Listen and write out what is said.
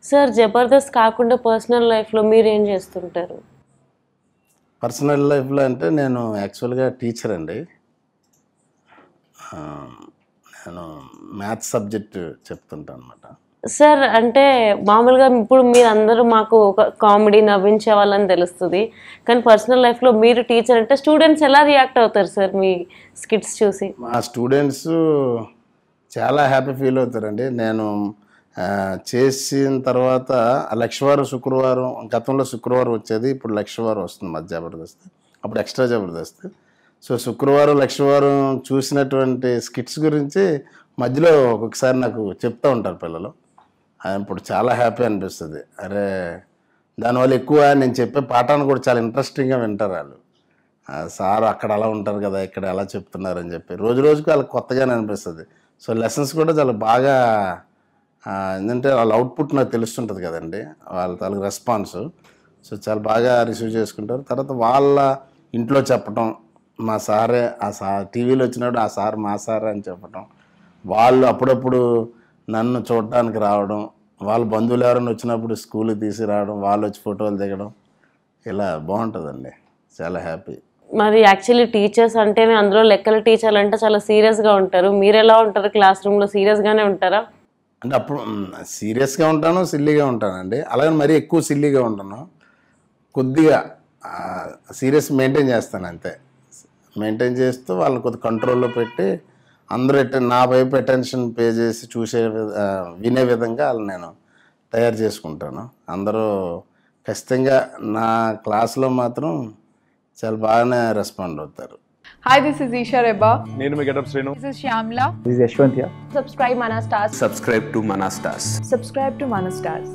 Sir Jabardasth కాకుండా personal లైఫ్లో మీరు ఏం చేస్తుంటారు? పర్సనల్ లైఫ్లో అంటే నేను యాక్చువల్గా టీచర్ అండి. నేను మ్యాథ్స్ సబ్జెక్ట్ చెప్తుంటాను అనమాట. సార్ అంటే మామూలుగా ఇప్పుడు మీరు అందరూ మాకు ఒక కామెడీ నవ్వించే వాళ్ళని తెలుస్తుంది, కానీ పర్సనల్ లైఫ్లో మీరు టీచర్ అంటే స్టూడెంట్స్ ఎలా రియాక్ట్ అవుతారు సార్ మీ స్కిట్స్ చూసి? మా స్టూడెంట్స్ చాలా హ్యాపీ ఫీల్ అవుతారండి. నేను చేసిన తర్వాత లక్షవారం శుక్రవారం, గతంలో శుక్రవారం వచ్చేది, ఇప్పుడు లక్షవారం వస్తుంది మధ్య జబర్దస్త్, అప్పుడు ఎక్స్ట్రా జబర్దస్త్. సో శుక్రవారం లక్షవారం చూసినటువంటి స్కిట్స్ గురించి మధ్యలో ఒక్కొక్కసారి నాకు చెప్తూ ఉంటారు పిల్లలు. ఇప్పుడు చాలా హ్యాపీ అనిపిస్తుంది. అరే దానివల్ల ఎక్కువ నేను చెప్పే పాఠాన్ని కూడా చాలా ఇంట్రెస్టింగ్గా వింటారు వాళ్ళు. సార్ అక్కడ అలా ఉంటారు కదా, ఇక్కడ ఎలా చెప్తున్నారని చెప్పి రోజు రోజుకి వాళ్ళకి కొత్తగానే అనిపిస్తుంది. సో లెసన్స్ కూడా చాలా బాగా ఏంటంటే వాళ్ళ అవుట్పుట్ నాకు తెలుస్తుంటుంది కదండి, వాళ్ళ తాలూకు రెస్పాన్స్. సో చాలా బాగా రిసీవ్ చేసుకుంటారు. తర్వాత వాళ్ళ ఇంట్లో చెప్పటం, మా సారే ఆ సార్ టీవీలో వచ్చినప్పుడు ఆ సార్ మా సార్ అని చెప్పటం, వాళ్ళు అప్పుడప్పుడు నన్ను చూడటానికి రావడం, వాళ్ళ బంధువులు ఎవరైనా వచ్చినప్పుడు స్కూల్కి తీసుకురావడం, వాళ్ళు వచ్చి ఫోటోలు దిగడం, ఇలా బాగుంటుందండి. చాలా హ్యాపీ. మరి యాక్చువల్లీ టీచర్స్ అంటేనే అందులో లెక్కల టీచర్లు అంటే చాలా సీరియస్గా ఉంటారు. మీరు ఎలా ఉంటారు? క్లాస్ రూమ్లో సీరియస్గానే ఉంటారా? అంటే అప్పుడు సీరియస్గా ఉంటాను, సిల్లీగా ఉంటానండి. అలాగే మరీ ఎక్కువ సిల్లీగా ఉంటాను. కొద్దిగా సీరియస్ మెయింటైన్ చేస్తాను అంతే. మెయింటైన్ చేస్తూ వాళ్ళని కొద్ది కంట్రోల్లో పెట్టి అందరూ నా వైపు అటెన్షన్ పే చేసి వినే విధంగా వాళ్ళని నేను తయారు చేసుకుంటాను. అందరూ ఖచ్చితంగా నా క్లాస్లో మాత్రం చాలా బాగానే రెస్పాండ్ అవుతారు. Hi, this is Isha Reba. నేను మీ getup Srinu. This is Shyamla. This is Yashwant here. Subscribe Mana Stars. Subscribe to Mana Stars. Subscribe to Mana Stars.